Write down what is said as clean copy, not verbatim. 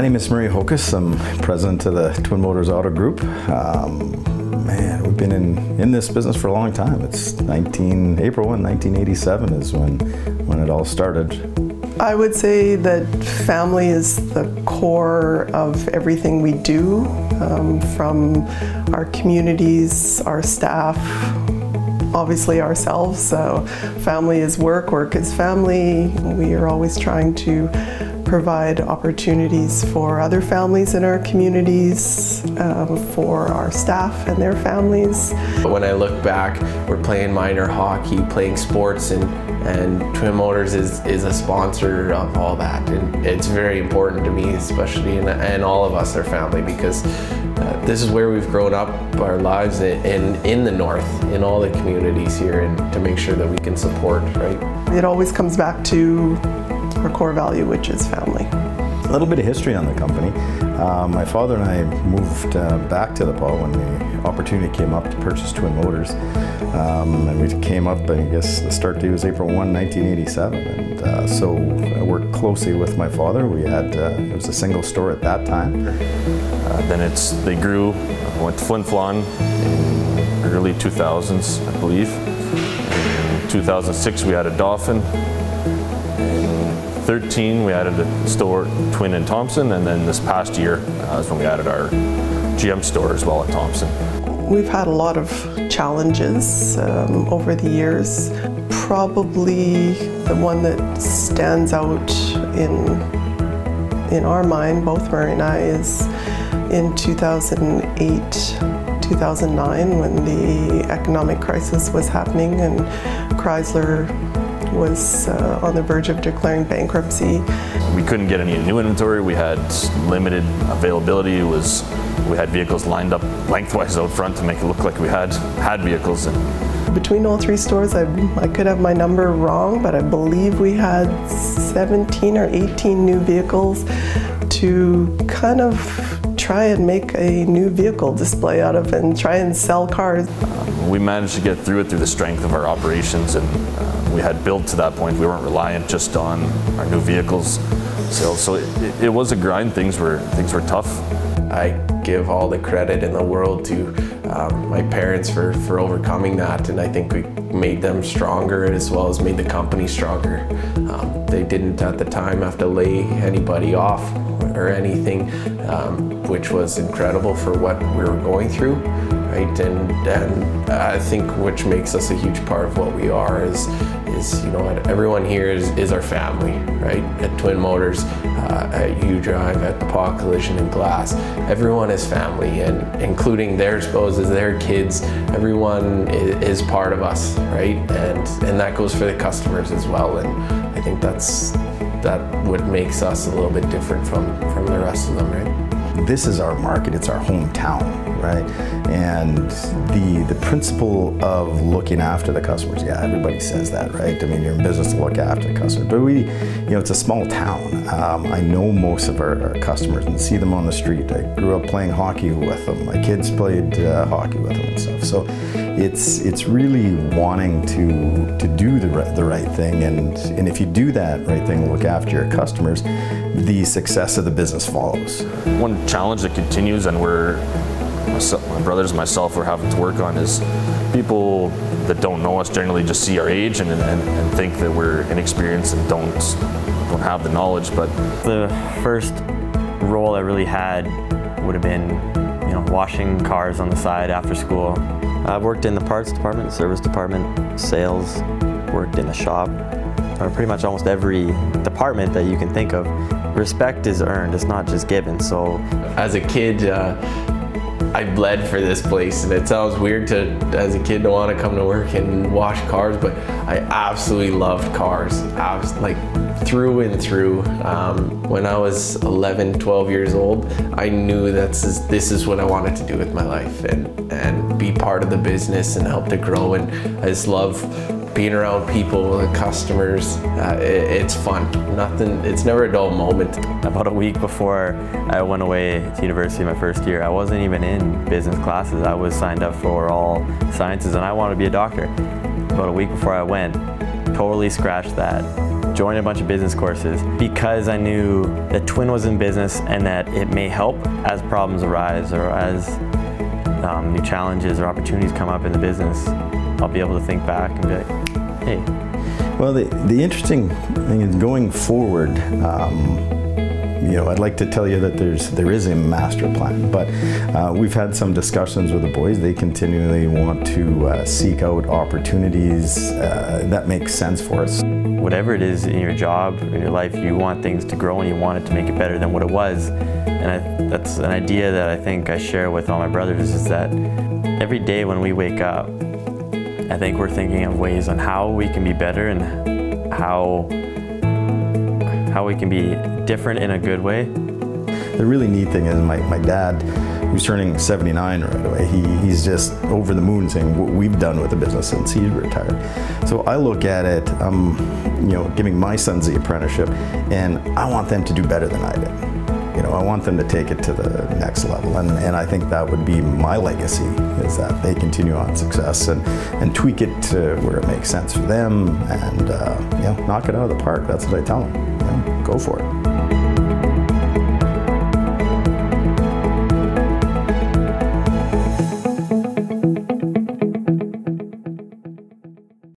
name is Murray Hokus. I'm president of the Twin Motors Auto Group. Man, we've been in this business for a long time. It's April 1, 1987 is when it all started. I would say that family is the core of everything we do, from our communities, our staff, obviously ourselves. So family is work, work is family. We are always trying to provide opportunities for other families in our communities, for our staff and their families. When I look back, we're playing minor hockey, playing sports, and Twin Motors is a sponsor of all that. And it's very important to me, especially, and all of us, our family, because this is where we've grown up our lives in the north, in all the communities here, and to make sure that we can support, right? It always comes back to our core value, which is family. A little bit of history on the company. My father and I moved back to the Paul when the opportunity came up to purchase Twin Motors. And we came up, I guess the start date was April 1, 1987. And so I worked closely with my father. We had, it was a single store at that time. Then they grew, went to Flin Flon in early 2000s, I believe. In 2006 we added Dauphin. 2013 we added a store, Twin in Thompson, and then this past year is when we added our GM store as well at Thompson. We've had a lot of challenges over the years. Probably the one that stands out in our mind, both Murray and I, is in 2008, 2009, when the economic crisis was happening and Chrysler was on the verge of declaring bankruptcy. We couldn't get any new inventory. We had limited availability. We had vehicles lined up lengthwise out front to make it look like we had vehicles. Between all three stores, I could have my number wrong, but I believe we had 17 or 18 new vehicles to kind of try and make a new vehicle display out of and try and sell cars. We managed to get through it through the strength of our operations, and we had built to that point. We weren't reliant just on our new vehicles sales, so it was a grind. Things were tough. I give all the credit in the world to my parents for overcoming that, and I think we made them stronger as well as made the company stronger. They didn't at the time have to lay anybody off or anything, which was incredible for what we were going through, right? And I think which makes us a huge part of what we are is you know what, everyone here is our family, right? At Twin Motors, at U-Drive, at the Paw Collision and Glass, everyone is family, and including their spouses, their kids, everyone is part of us, right? And that goes for the customers as well, and I think that's what makes us a little bit different from the rest of them, right? This is our market, it's our hometown, right? And the principle of looking after the customers, yeah, everybody says that, right? I mean, you're in business to look after the customers, but it's a small town. I know most of our customers and see them on the street. I grew up playing hockey with them. My kids played hockey with them and stuff. So it's really wanting to do the right thing, and if you do that right thing, look after your customers, the success of the business follows. One challenge that continues, and my brothers and myself, we're having to work on, is people that don't know us generally just see our age and think that we're inexperienced and don't have the knowledge. But the first role I really had would have been, washing cars on the side after school. I've worked in the parts department, service department, sales, worked in the shop, or pretty much almost every department that you can think of. Respect is earned, it's not just given. So as a kid, I bled for this place, and it sounds weird as a kid to want to come to work and wash cars, but I absolutely loved cars, like through and through. When I was 11, 12 years old, I knew this is what I wanted to do with my life, and be part of the business and help to grow. And I just love being around people and customers. It's fun. It's never a dull moment. About a week before I went away to university my first year, I wasn't even in business classes. I was signed up for all sciences, and I wanted to be a doctor. About a week before I went, totally scratched that. joined a bunch of business courses because I knew that Twin was in business and that it may help as problems arise or as new challenges or opportunities come up in the business. I'll be able to think back and be like, hey. Well, the interesting thing is going forward, I'd like to tell you that there is a master plan, but we've had some discussions with the boys. They continually want to seek out opportunities that make sense for us. Whatever it is in your job, in your life, you want things to grow and you want it to make it better than what it was. And that's an idea that I think I share with all my brothers, is that every day when we wake up, I think we're thinking of ways on how we can be better and how we can be different in a good way. The really neat thing is my dad, who's turning 79 right away, he's just over the moon saying what we've done with the business since he's retired. So I look at it, giving my sons the apprenticeship, and I want them to do better than I did. I want them to take it to the next level, and I think that would be my legacy, is that they continue on success and tweak it to where it makes sense for them, and knock it out of the park. That's what I tell them. Go for it.